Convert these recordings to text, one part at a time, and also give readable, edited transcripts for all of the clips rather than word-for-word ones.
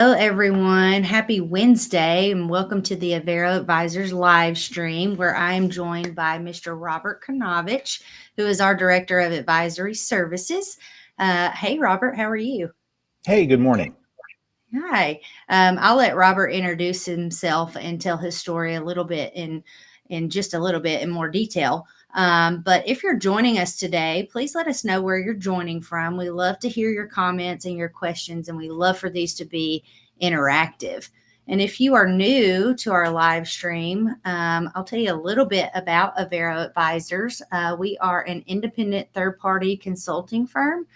Hello, everyone. Happy Wednesday, and welcome to the Avero Advisors live stream, where I am joined by Mr. Robert Konovich, who is our Director of Advisory Services. Hey, Robert, how are you? Hey, good morning. Hi. I'll let Robert introduce himself and tell his story a little bit in just a little bit in more detail. But if you're joining us today, please let us know where you're joining from. We love to hear your comments and your questions, and we love for these to be interactive. And if you are new to our live stream, I'll tell you a little bit about Avero Advisors. We are an independent third party consulting firm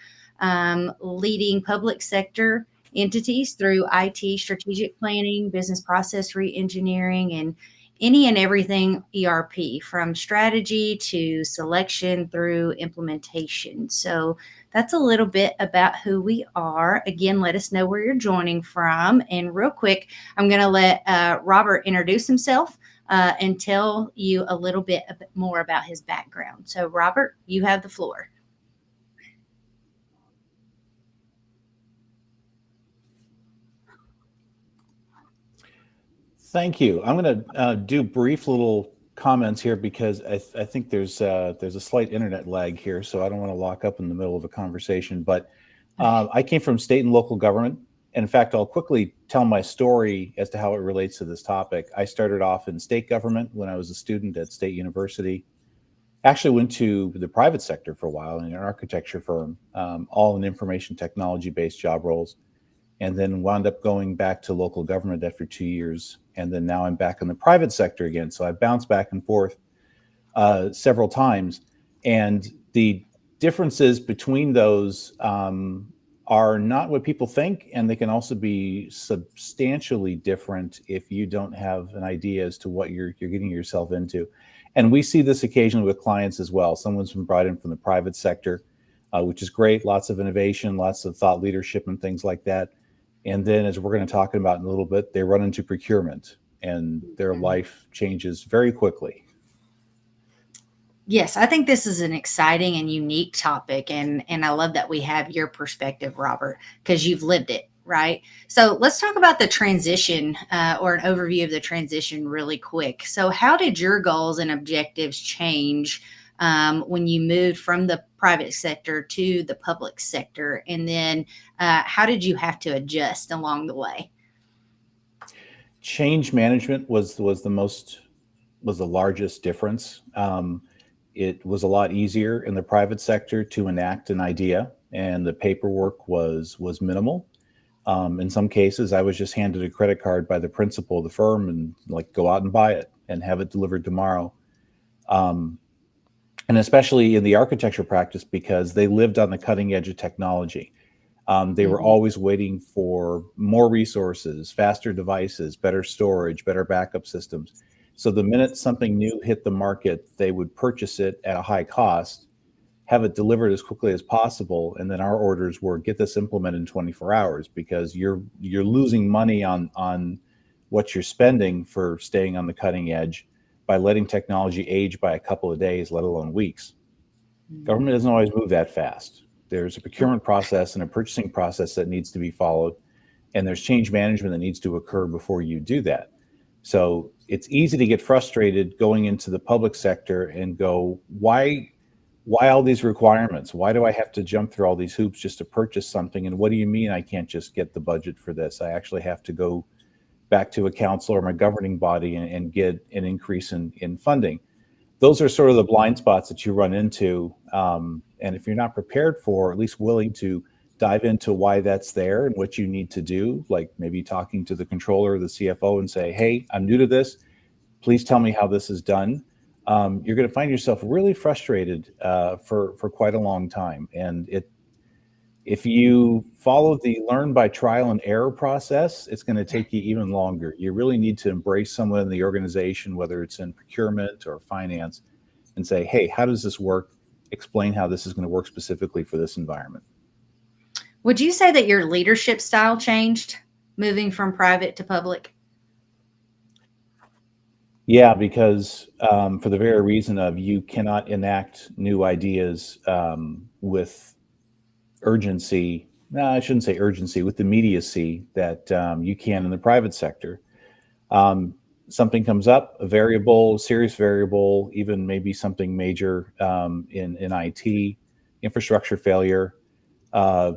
leading public sector entities through IT strategic planning, business process reengineering, and any and everything ERP, from strategy to selection through implementation. So that's a little bit about who we are. Again, let us know where you're joining from. And real quick, I'm going to let Robert introduce himself and tell you a little bit more about his background. So, Robert, you have the floor. Thank you. I'm going to do brief little comments here because I think there's a slight internet lag here, so I don't want to lock up in the middle of a conversation. But I came from state and local government. And in fact, I'll quickly tell my story as to how it relates to this topic. I started off in state government when I was a student at State University. Actually went to the private sector for a while in an architecture firm, all in information technology based job roles, and then wound up going back to local government after 2 years. And then now I'm back in the private sector again. So I bounced back and forth several times. And the differences between those are not what people think. And they can also be substantially different if you don't have an idea as to what you're getting yourself into. And we see this occasionally with clients as well. Someone's been brought in from the private sector, which is great. Lots of innovation, lots of thought leadership and things like that. And then, as we're going to talk about in a little bit, they run into procurement and their life changes very quickly. Yes, I think this is an exciting and unique topic, and I love that we have your perspective, Robert, because you've lived it, right? So let's talk about the transition or an overview of the transition really quick. So, how did your goals and objectives change when you moved from the private sector to the public sector, and then how did you have to adjust along the way? Change management was the largest difference. It was a lot easier in the private sector to enact an idea, and the paperwork was minimal. In some cases, I was just handed a credit card by the principal of the firm and like go out and buy it and have it delivered tomorrow. Um, and especially in the architecture practice because they lived on the cutting edge of technology. They were Mhm. always waiting for more resources, faster devices, better storage, better backup systems. So the minute something new hit the market, they would purchase it at a high cost, have it delivered as quickly as possible, and then our orders were get this implemented in 24 hours because you're losing money on what you're spending for staying on the cutting edge by letting technology age by a couple of days, let alone weeks. Government doesn't always move that fast. There's a procurement process and a purchasing process that needs to be followed, and there's change management that needs to occur before you do that. So it's easy to get frustrated going into the public sector and go, why all these requirements? Why do I have to jump through all these hoops just to purchase something? And what do you mean I can't just get the budget for this? I actually have to go back to a council or my governing body and get an increase in funding. Those are sort of the blind spots that you run into. And if you're not prepared for, or at least willing to dive into why that's there and what you need to do, like maybe talking to the controller or the CFO and say, hey, I'm new to this. Please tell me how this is done. You're going to find yourself really frustrated for quite a long time. And if you follow the learn by trial and error process, it's going to take you even longer. You really need to embrace someone in the organization, whether it's in procurement or finance, and say, hey, how does this work? Explain how this is going to work specifically for this environment. Would you say that your leadership style changed moving from private to public? Yeah, because for the very reason of you cannot enact new ideas with urgency no, I shouldn't say urgency, with the immediacy that you can in the private sector. Um, Something comes up, a variable, serious variable, even maybe something major in IT, infrastructure failure. Uh,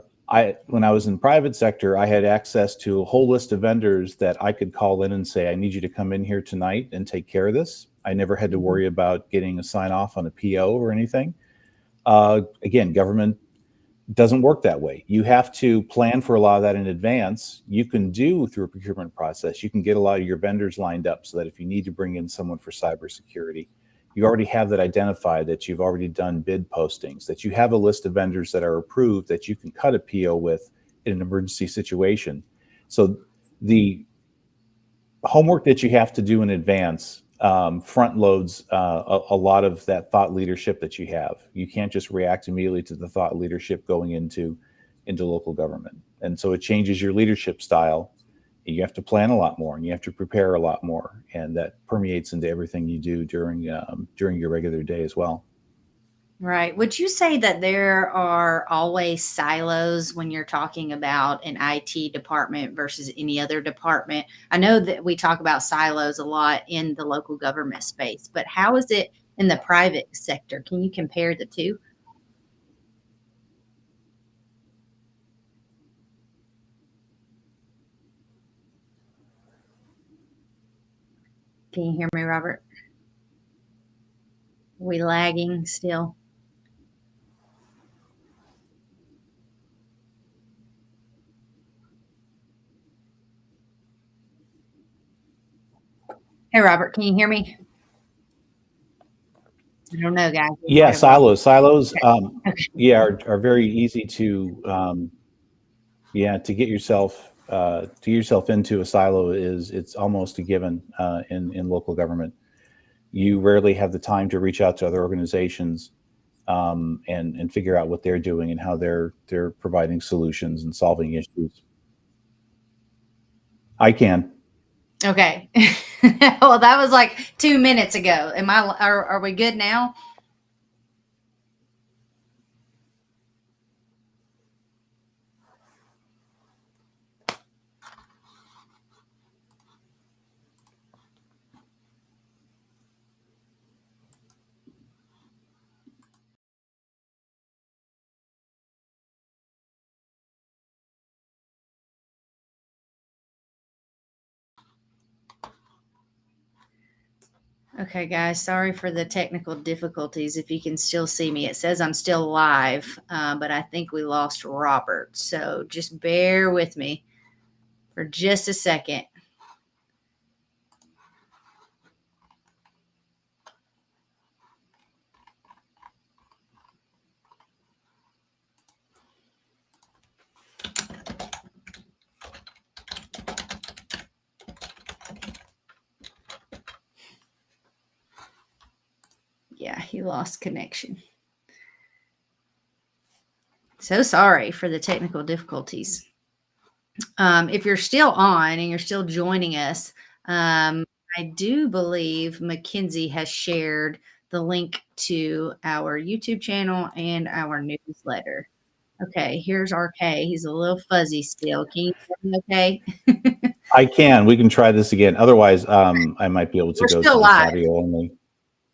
when I was in private sector, I had access to a whole list of vendors that I could call in and say, I need you to come in here tonight and take care of this. I never had to Mhm. worry about getting a sign off on a PO or anything. Again, government doesn't work that way. You have to plan for a lot of that in advance. You can do through a procurement process. You can get a lot of your vendors lined up so that if you need to bring in someone for cybersecurity, you already have that identified, that you've already done bid postings, that you have a list of vendors that are approved that you can cut a PO with in an emergency situation. So the homework that you have to do in advance front loads a lot of that thought leadership that you have. You can't just react immediately to the thought leadership going into local government, and so it changes your leadership style. You have to plan a lot more, and you have to prepare a lot more, and that permeates into everything you do during your regular day as well. Right. Would you say that there are always silos when you're talking about an IT department versus any other department? I know that we talk about silos a lot in the local government space, but how is it in the private sector? Can you compare the two? Can you hear me, Robert? We lagging still? Hey, Robert, can you hear me? I don't know, guys. We Yeah, might have lost. silos, Okay. yeah, are very easy yeah, to get yourself into a silo is it's almost a given in local government. You rarely have the time to reach out to other organizations and figure out what they're doing and how they're providing solutions and solving issues. I can. Okay. Well, that was like 2 minutes ago. Are we good now? Okay, guys, sorry for the technical difficulties. If you can still see me, it says I'm still live, but I think we lost Robert. So just bear with me for just a second. Yeah, he lost connection. So sorry for the technical difficulties. If you're still on and you're still joining us, I do believe Mackenzie has shared the link to our YouTube channel and our newsletter. Okay, here's RK. He's a little fuzzy still. Can you hear me okay? I can. We can try this again. Otherwise, I might be able to We're go to still just live. audio only.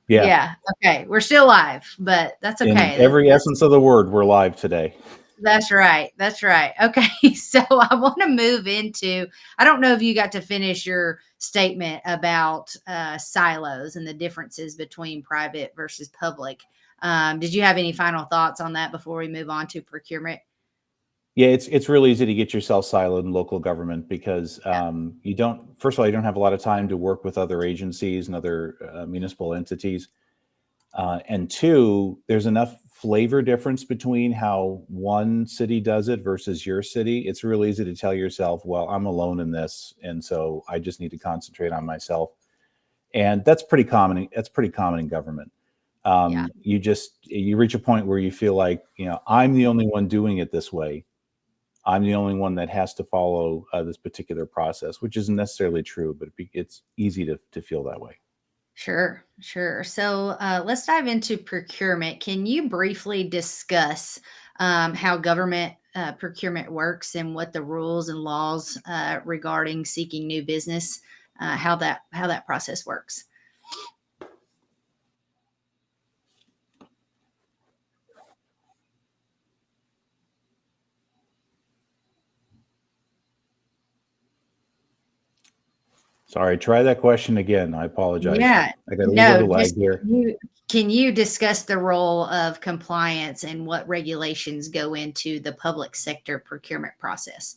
Yeah. Yeah. Okay. We're still live, but that's In okay. every essence of the word, we're live today. That's right. That's right. Okay. So I want to move into, I don't know if you got to finish your statement about silos and the differences between private versus public. Did you have any final thoughts on that before we move on to procurement? Yeah, it's really easy to get yourself siloed in local government because Yeah. you don't. First of all, you don't have a lot of time to work with other agencies and other municipal entities. And two, there's enough flavor difference between how one city does it versus your city. It's real easy to tell yourself, well, I'm alone in this, and so I just need to concentrate on myself. And that's pretty common. That's pretty common in government. Yeah. You reach a point where you feel like, I'm the only one doing it this way. I'm the only one that has to follow this particular process, which isn't necessarily true, but it's easy to feel that way. Sure, sure. So let's dive into procurement. Can you briefly discuss how government procurement works and what the rules and laws regarding seeking new business, how that process works. Sorry, try that question again. I apologize. Yeah, I got a little bit no, of lag just here. can you discuss the role of compliance and what regulations go into the public sector procurement process?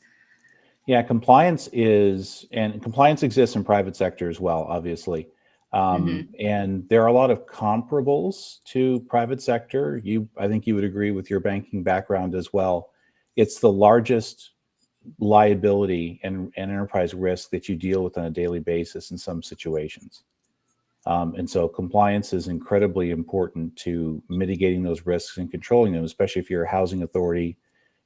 Yeah, compliance exists in private sector as well, obviously. Hmm. And there are a lot of comparables to private sector. I think you would agree with your banking background as well. It's the largest liability and enterprise risk that you deal with on a daily basis in some situations. And so compliance is incredibly important to mitigating those risks and controlling them, especially if you're a housing authority,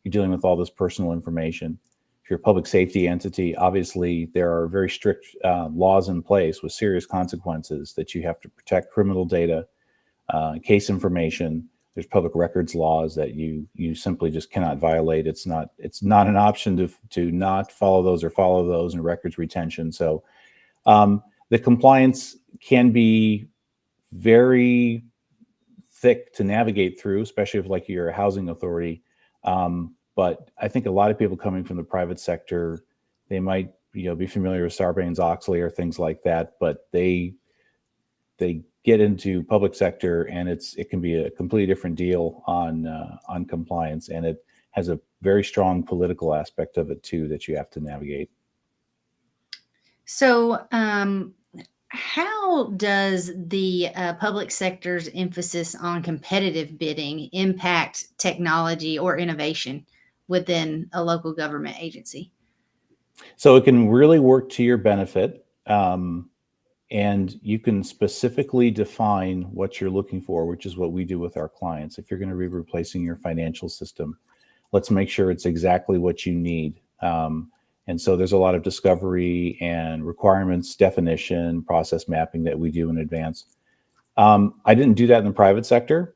you're dealing with all this personal information. If you're a public safety entity, obviously there are very strict laws in place with serious consequences that you have to protect criminal data, case information. There's public records laws that you simply just cannot violate. It's not an option to not follow those or follow those, and records retention. So the compliance can be very thick to navigate through, especially if like you're a housing authority. But I think a lot of people coming from the private sector, they might be familiar with Sarbanes-Oxley or things like that, but they get into public sector and it can be a completely different deal on compliance, and it has a very strong political aspect of it too that you have to navigate. So, how does the public sector's emphasis on competitive bidding impact technology or innovation within a local government agency? So it can really work to your benefit. And you can specifically define what you're looking for, which is what we do with our clients. If you're going to be replacing your financial system, let's make sure it's exactly what you need. And so there's a lot of discovery and requirements, definition, process mapping that we do in advance. I didn't do that in the private sector.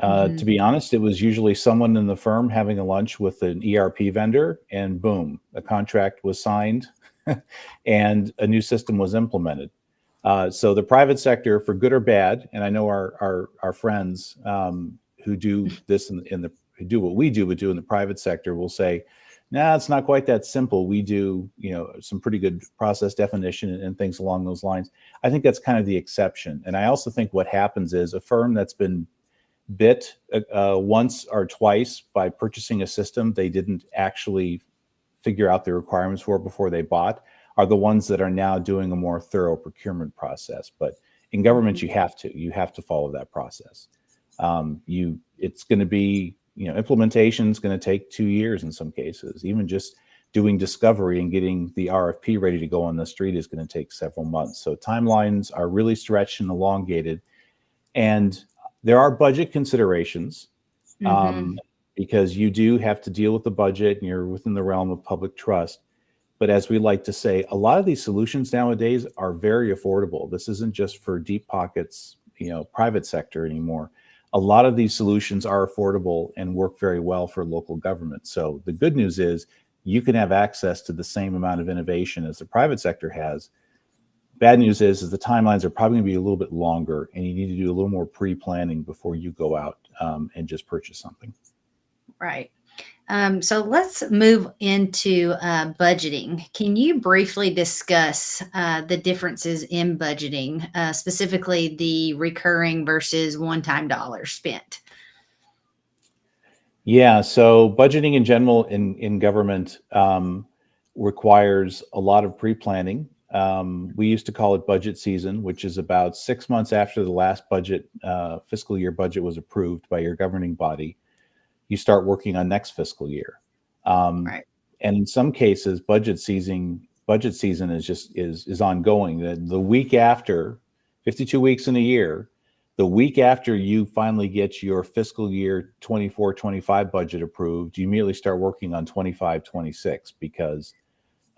To Hmm. be honest, it was usually someone in the firm having a lunch with an ERP vendor, and boom, a contract was signed and a new system was implemented. So the private sector, for good or bad, and I know our friends who do this who do what we do, but do in the private sector, will say, "Nah, it's not quite that simple. We do, some pretty good process definition and things along those lines." I think that's kind of the exception. And I also think what happens is a firm that's been bit once or twice by purchasing a system they didn't actually figure out the requirements for before they bought are the ones that are now doing a more thorough procurement process. But in government, Hmm. you have to follow that process. It's going to be, implementation is going to take 2 years in some cases. Even just doing discovery and getting the RFP ready to go on the street is going to take several months. So timelines are really stretched and elongated. And there are budget considerations, Hmm. um, because you do have to deal with the budget and you're within the realm of public trust. But as we like to say, a lot of these solutions nowadays are very affordable. This isn't just for deep pockets, private sector anymore. A lot of these solutions are affordable and work very well for local government. So the good news is you can have access to the same amount of innovation as the private sector has. Bad news is the timelines are probably going to be a little bit longer, and you need to do a little more pre-planning before you go out and just purchase something. Right. So let's move into budgeting. Can you briefly discuss the differences in budgeting, specifically the recurring versus one-time dollars spent? Yeah, so budgeting in general in government requires a lot of pre-planning. We used to call it budget season, which is about 6 months after the last fiscal year budget was approved by your governing body. You start working on next fiscal year. Um, Right. and in some cases, budget season is ongoing. The week after, 52 weeks in a year, the week after you finally get your fiscal year 24-25 budget approved, you immediately start working on 25-26 because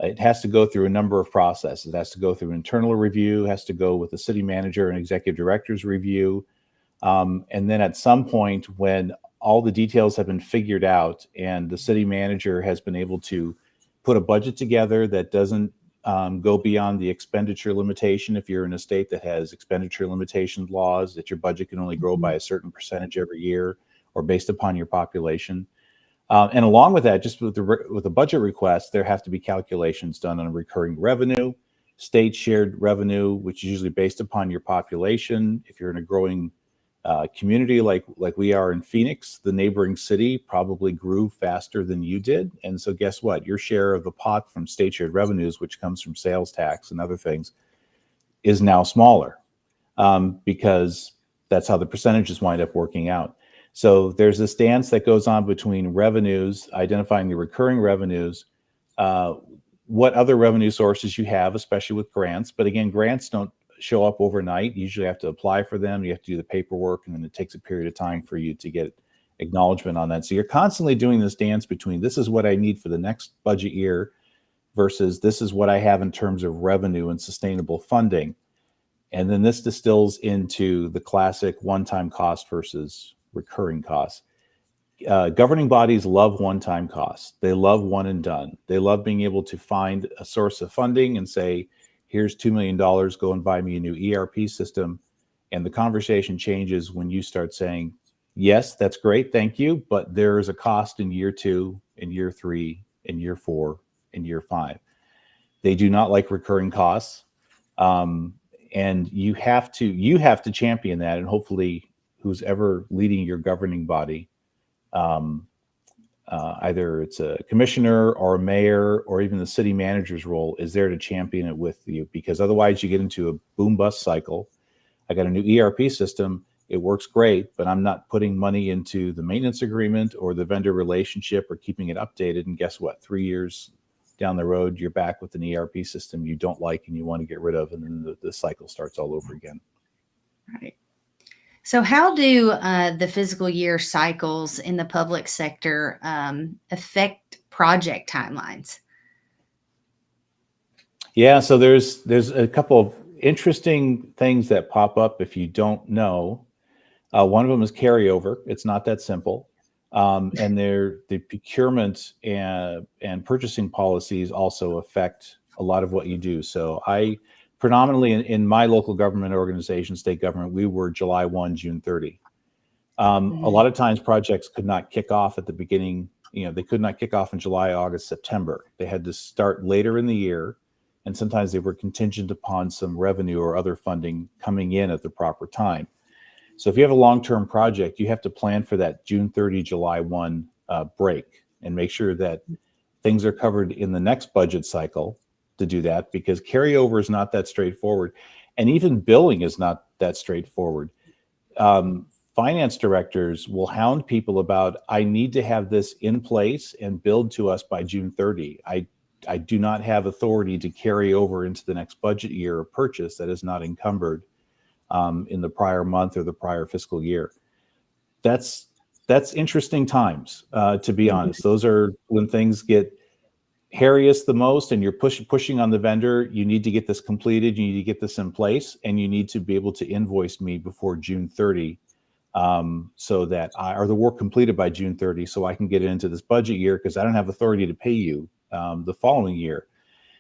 it has to go through a number of processes. It has to go through an internal review, has to go with the city manager and executive director's review. And then at some point when all the details have been figured out, and the city manager has been able to put a budget together that doesn't go beyond the expenditure limitation. If you're in a state that has expenditure limitation laws, that your budget can only grow by a certain percentage every year or based upon your population. And along with that, just with the budget request, there have to be calculations done on recurring revenue, state shared revenue, which is usually based upon your population. If you're in a growing community like we are in Phoenix, the neighboring city probably grew faster than you did. And so guess what? Your share of the pot from state shared revenues, which comes from sales tax and other things, is now smaller because that's how the percentages wind up working out. So there's this dance that goes on between revenues, identifying the recurring revenues, what other revenue sources you have, especially with grants. But again, grants don't show up overnight. You usually have to apply for them. You have to do the paperwork, and then it takes a period of time for you to get acknowledgement on that. So you're constantly doing this dance between this is what I need for the next budget year versus this is what I have in terms of revenue and sustainable funding. And then this distills into the classic one-time cost versus recurring costs. Governing bodies love one-time costs. They love one and done. They love being able to find a source of funding and say, here's $2 million, go and buy me a new ERP system. And the conversation changes when you start saying, yes, that's great, thank you, but there is a cost in year 2, in year 3, in year 4, in year 5. They do not like recurring costs. And you have to champion that, and hopefully who's ever leading your governing body, either it's a commissioner or a mayor or even the city manager's role, is there to champion it with you, because otherwise you get into a boom bust cycle. I got a new ERP system, it works great, but I'm not putting money into the maintenance agreement or the vendor relationship or keeping it updated. And guess what? 3 years down the road, you're back with an ERP system you don't like and you want to get rid of, and then the cycle starts all over again. Right. So how do the fiscal year cycles in the public sector affect project timelines? Yeah, so there's a couple of interesting things that pop up if you don't know. One of them is carryover. It's not that simple. And the procurement and purchasing policies also affect a lot of what you do. So I predominantly in my local government organization, state government, we were July 1, June 30. A lot of times projects could not kick off at the beginning. They could not kick off in July, August, September. They had to start later in the year. And sometimes they were contingent upon some revenue or other funding coming in at the proper time. So if you have a long-term project, you have to plan for that June 30, July 1 break and make sure that things are covered in the next budget cycle to do that, because carryover is not that straightforward. And even billing is not that straightforward. Finance directors will hound people about, I need to have this in place and billed to us by June 30. I do not have authority to carry over into the next budget year a purchase that is not encumbered in the prior month or the prior fiscal year. That's interesting times, to be honest. Those are when things get hairiest the most, and you're pushing on the vendor. You need to get this completed. You need to get this in place, and you need to be able to invoice me before June 30, so that or the work completed by June 30, so I can get it into this budget year, because I don't have authority to pay you the following year.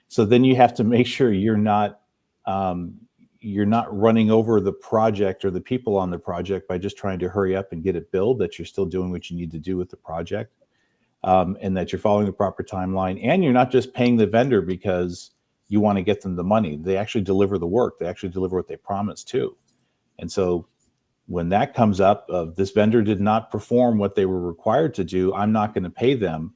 So then you have to make sure you're not running over the project or the people on the project by just trying to hurry up and get it billed, that you're still doing what you need to do with the project, and that you're following the proper timeline. And you're not just paying the vendor because you want to get them the money. They actually deliver the work. They actually deliver what they promised to. And so when that comes up, this vendor did not perform what they were required to do, I'm not going to pay them,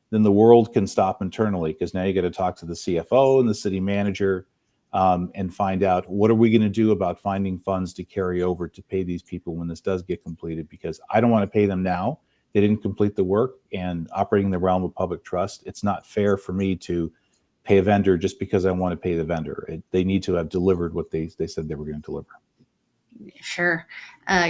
then the world can stop internally, because now you got to talk to the CFO and the city manager and find out, what are we going to do about finding funds to carry over to pay these people when this does get completed? Because I don't want to pay them now. They didn't complete the work, and operating in the realm of public trust, it's not fair for me to pay a vendor just because I want to pay the vendor. They need to have delivered what they said they were going to deliver. Sure.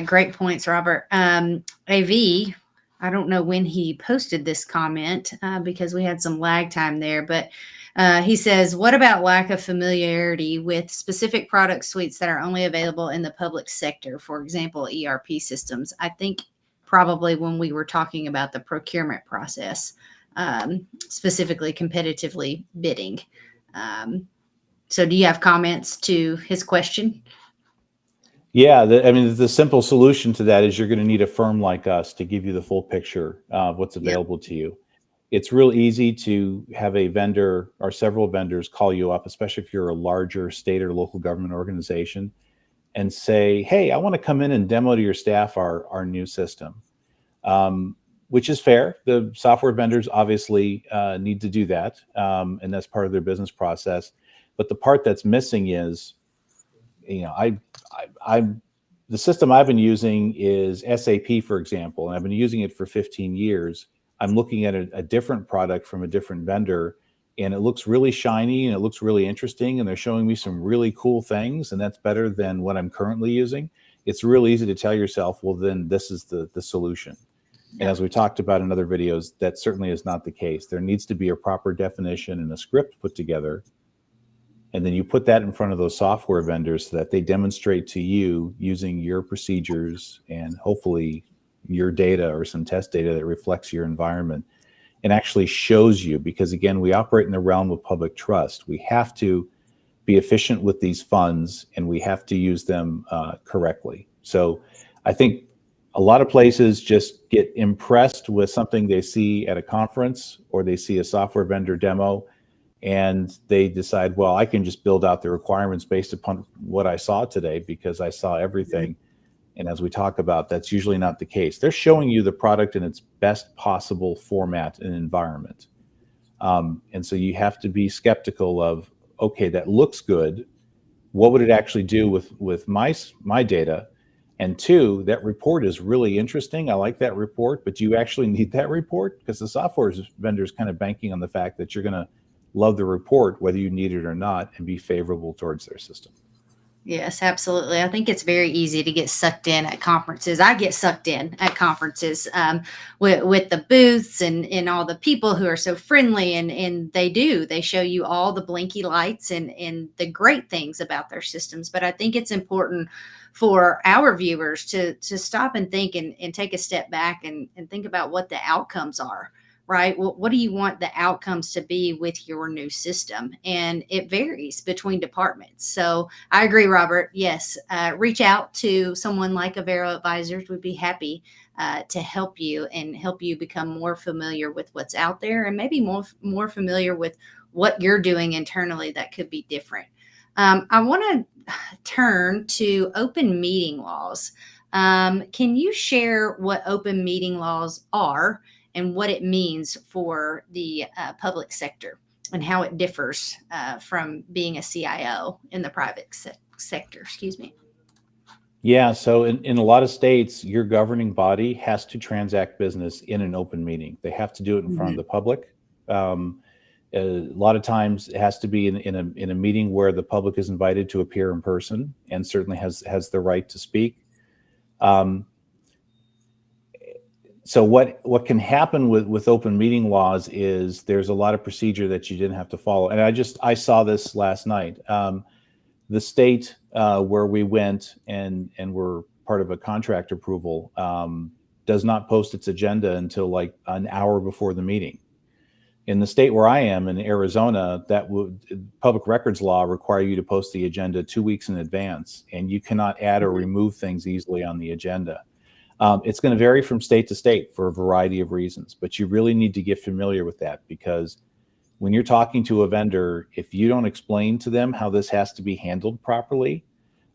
Great points, Robert. AV, I don't know when he posted this comment because we had some lag time there, but he says, what about lack of familiarity with specific product suites that are only available in the public sector? For example, ERP systems. I think probably when we were talking about the procurement process, specifically competitively bidding. Um, so, do you have comments to his question? Yeah, I mean, the simple solution to that is you're going to need a firm like us to give you the full picture of what's Yeah. available to you. It's real easy to have a vendor or several vendors call you up, especially if you're a larger state or local government organization, and say, hey, I want to come in and demo to your staff our new system, which is fair. The software vendors obviously need to do that, and that's part of their business process. But the part that's missing is, I'm the system I've been using is SAP, for example, and I've been using it for 15 years. I'm looking at a different product from a different vendor, and it looks really shiny and it looks really interesting, and they're showing me some really cool things, and that's better than what I'm currently using. It's real easy to tell yourself, well, then this is the solution. And as we talked about in other videos, that certainly is not the case. There needs to be a proper definition and a script put together. And then you put that in front of those software vendors so that they demonstrate to you using your procedures and hopefully your data or some test data that reflects your environment and actually shows you, because again, we operate in the realm of public trust. We have to be efficient with these funds and we have to use them correctly. So I think a lot of places just get impressed with something they see at a conference or they see a software vendor demo, and they decide, well, I can just build out the requirements based upon what I saw today because I saw everything. And as we talk about, that's usually not the case. They're showing you the product in its best possible format and environment. And so you have to be skeptical of, okay, that looks good. What would it actually do with my data? And two, that report is really interesting. I like that report, but do you actually need that report? Because the software vendor is kind of banking on the fact that you're going to love the report, whether you need it or not, and be favorable towards their system. Yes, absolutely. I think it's very easy to get sucked in at conferences. I get sucked in at conferences with the booths and all the people who are so friendly, and they show you all the blinky lights and the great things about their systems. But I think it's important for our viewers to stop and think and take a step back and think about what the outcomes are. Right? Well, what do you want the outcomes to be with your new system? And it varies between departments. So I agree, Robert. Yes, reach out to someone like Avero Advisors. Would be happy to help you and help you become more familiar with what's out there and maybe more familiar with what you're doing internally that could be different. I want to turn to open meeting laws. Can you share what open meeting laws are and what it means for the public sector and how it differs from being a CIO in the private sector? Excuse me. Yeah, so in a lot of states, your governing body has to transact business in an open meeting. They have to do it in front of the public. A lot of times it has to be in a meeting where the public is invited to appear in person and certainly has the right to speak. So what can happen with open meeting laws is there's a lot of procedure that you didn't have to follow. And I saw this last night. The state where we went and were part of a contract approval does not post its agenda until like an hour before the meeting. In the state where I am in Arizona, public records law require you to post the agenda 2 weeks in advance, and you cannot add or remove things easily on the agenda. It's going to vary from state to state for a variety of reasons, but you really need to get familiar with that, because when you're talking to a vendor, if you don't explain to them how this has to be handled properly,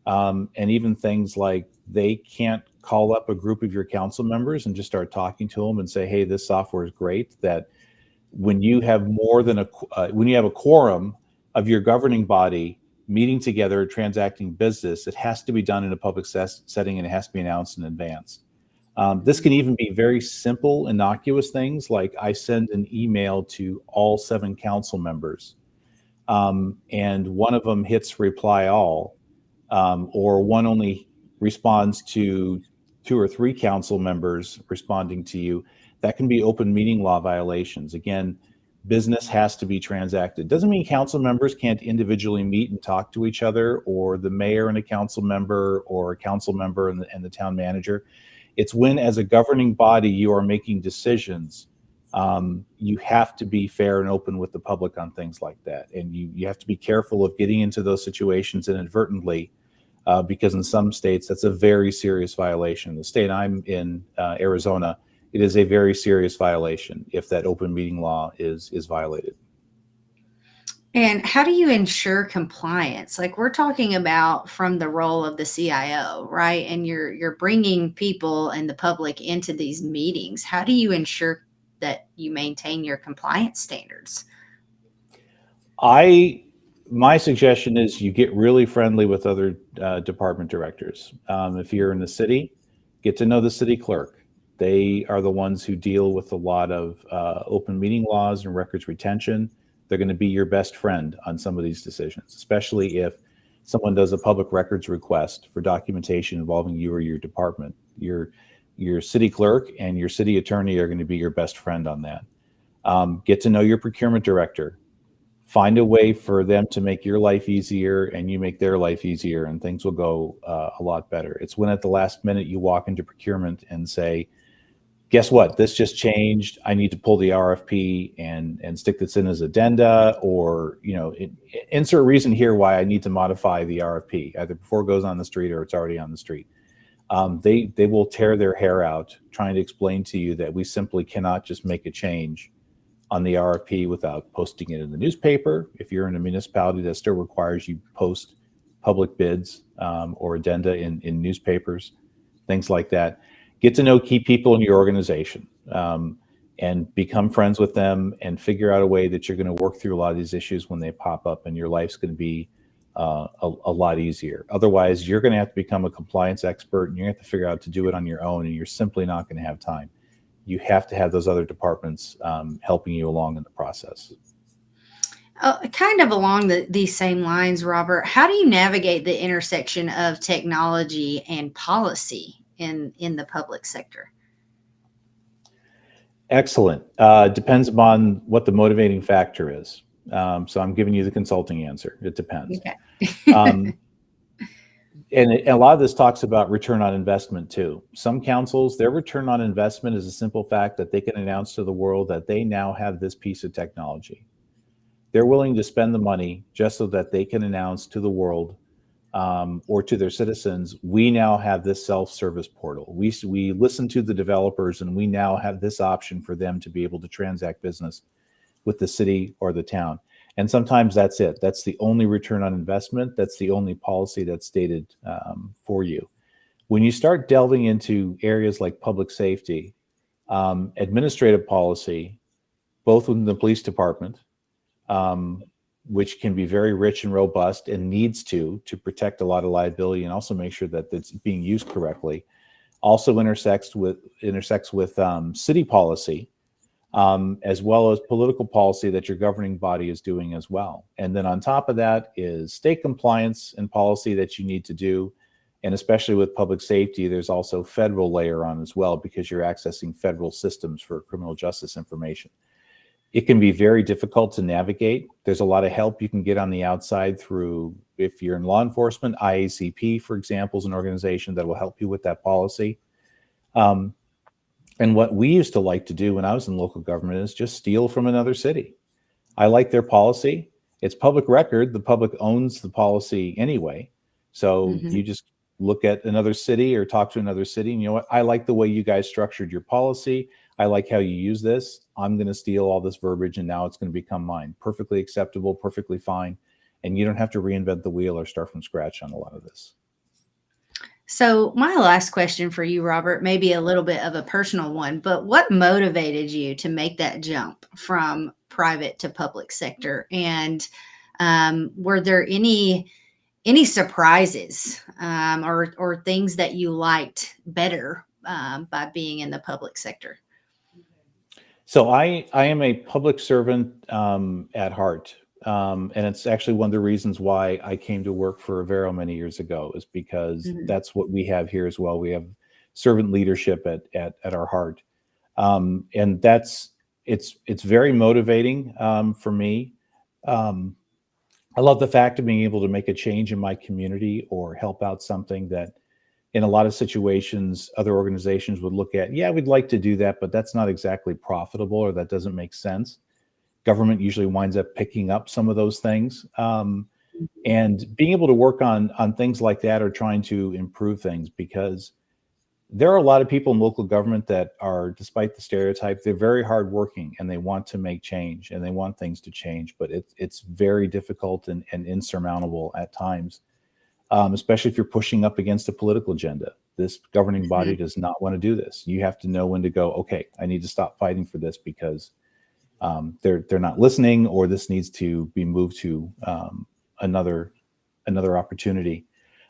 and even things like they can't call up a group of your council members and just start talking to them and say, hey, this software is great, that when you have when you have a quorum of your governing body meeting together, transacting business, it has to be done in a public setting and it has to be announced in advance. This can even be very simple, innocuous things like I send an email to all 7 council members, and one of them hits reply all, or one only responds to 2 or 3 council members responding to you. That can be open meeting law violations. Again, business has to be transacted. Doesn't mean council members can't individually meet and talk to each other, or the mayor and a council member, or a council member and the town manager. It's when, as a governing body, you are making decisions. You have to be fair and open with the public on things like that. And you have to be careful of getting into those situations inadvertently, because in some states, that's a very serious violation. The state I'm in, Arizona, it is a very serious violation if that open meeting law is violated. And how do you ensure compliance? Like we're talking about from the role of the CIO, right? And you're bringing people and the public into these meetings. How do you ensure that you maintain your compliance standards? My suggestion is you get really friendly with other department directors. If you're in the city, get to know the city clerk. They are the ones who deal with a lot of open meeting laws and records retention. They're going to be your best friend on some of these decisions, especially if someone does a public records request for documentation involving you or your department. Your city clerk and your city attorney are going to be your best friend on that. Get to know your procurement director. Find a way for them to make your life easier and you make their life easier, and things will go a lot better. It's when at the last minute you walk into procurement and say, guess what, this just changed, I need to pull the RFP and stick this in as addenda, or insert reason here why I need to modify the RFP either before it goes on the street or it's already on the street. They will tear their hair out trying to explain to you that we simply cannot just make a change on the RFP without posting it in the newspaper. If you're in a municipality, that still requires you post public bids or addenda in newspapers, things like that. Get to know key people in your organization and become friends with them, and figure out a way that you're going to work through a lot of these issues when they pop up, and your life's going to be a lot easier. Otherwise, you're going to have to become a compliance expert, and you're going to have to figure out to do it on your own, and you're simply not going to have time. You have to have those other departments helping you along in the process. Kind of along these same lines, Robert, how do you navigate the intersection of technology and policy in the public sector? Excellent. Depends upon what the motivating factor is. So I'm giving you the consulting answer. It depends. Okay. And a lot of this talks about return on investment too. Some councils, their return on investment is a simple fact that they can announce to the world that they now have this piece of technology. They're willing to spend the money just so that they can announce to the world or to their citizens, we now have this self-service portal. We listen to the developers, and we now have this option for them to be able to transact business with the city or the town. And sometimes that's it. That's the only return on investment. That's the only policy that's stated for you. When you start delving into areas like public safety, administrative policy, both within the police department, which can be very rich and robust and needs to protect a lot of liability and also make sure that it's being used correctly, also intersects with city policy, as well as political policy that your governing body is doing as well. And then on top of that is state compliance and policy that you need to do. And especially with public safety, there's also federal layer on as well, because you're accessing federal systems for criminal justice information. It can be very difficult to navigate. There's a lot of help you can get on the outside through, if you're in law enforcement, IACP, for example, is an organization that will help you with that policy. And what we used to like to do when I was in local government is just steal from another city. I like their policy. It's public record. The public owns the policy anyway. So you just look at another city or talk to another city, and you know what? I like the way you guys structured your policy. I like how you use this. I'm going to steal all this verbiage, and now it's going to become mine. Perfectly acceptable, perfectly fine. And you don't have to reinvent the wheel or start from scratch on a lot of this. So my last question for you, Robert, may be a little bit of a personal one, but what motivated you to make that jump from private to public sector? And were there any surprises or things that you liked better by being in the public sector? So I am a public servant at heart. And it's actually one of the reasons why I came to work for Avero many years ago, is because that's what we have here as well. We have servant leadership at our heart. And it's very motivating for me. I love the fact of being able to make a change in my community or help out something that in a lot of situations, other organizations would look at, yeah, we'd like to do that, but that's not exactly profitable, or that doesn't make sense. Government usually winds up picking up some of those things. And being able to work on things like that, or trying to improve things, because there are a lot of people in local government that are, despite the stereotype, they're very hardworking and they want to make change and they want things to change, but it's very difficult and insurmountable at times, especially if you're pushing up against a political agenda. This governing body does not want to do this. You have to know when to go, okay, I need to stop fighting for this because they're not listening, or this needs to be moved to another opportunity.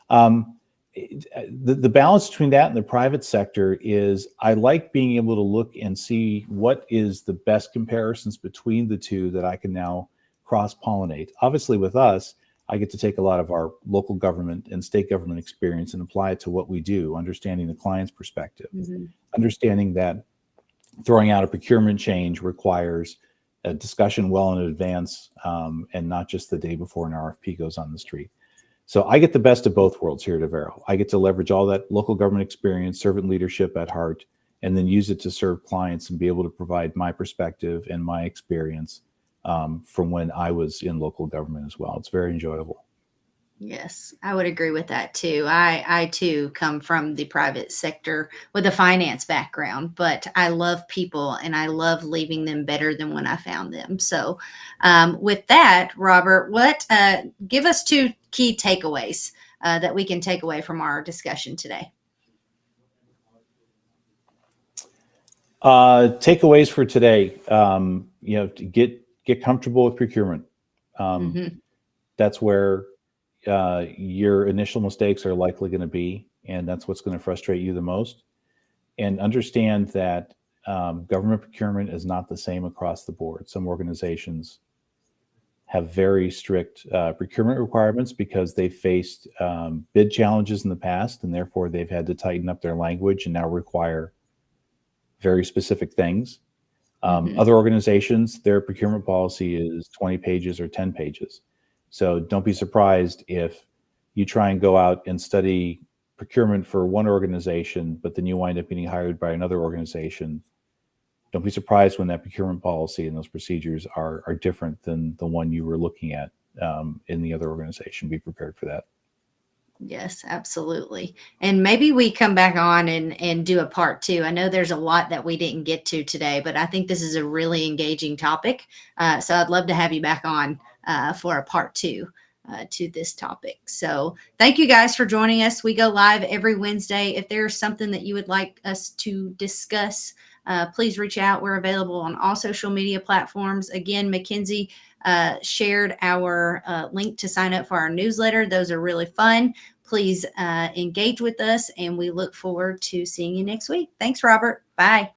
The balance between that and the private sector is, I like being able to look and see what is the best comparisons between the two that I can now cross-pollinate. Obviously, with us, I get to take a lot of our local government and state government experience and apply it to what we do, understanding the client's perspective, understanding that throwing out a procurement change requires a discussion well in advance, and not just the day before an RFP goes on the street. So I get the best of both worlds here at Avero. I get to leverage all that local government experience, servant leadership at heart, and then use it to serve clients and be able to provide my perspective and my experience from when I was in local government as well. It's very enjoyable. Yes, I would agree with that too. I too come from the private sector with a finance background, but I love people and I love leaving them better than when I found them. So, with that, Robert, give us two key takeaways that we can take away from our discussion today. Takeaways for today: to get comfortable with procurement. That's where your initial mistakes are likely going to be, and that's what's going to frustrate you the most. And understand that government procurement is not the same across the board. Some organizations have very strict procurement requirements because they faced bid challenges in the past, and therefore they've had to tighten up their language and now require very specific things. Other organizations, their procurement policy is 20 pages or 10 pages. So don't be surprised if you try and go out and study procurement for one organization, but then you wind up getting hired by another organization. Don't be surprised when that procurement policy and those procedures are different than the one you were looking at in the other organization. Be prepared for that. Yes, absolutely. And maybe we come back on and do a part two. I know there's a lot that we didn't get to today, but I think this is a really engaging topic. So I'd love to have you back on for a part two to this topic. So thank you guys for joining us. We go live every Wednesday. If there's something that you would like us to discuss, please reach out. We're available on all social media platforms. Again, Mackenzie shared our link to sign up for our newsletter. Those are really fun. Please engage with us, and we look forward to seeing you next week. Thanks, Robert. Bye.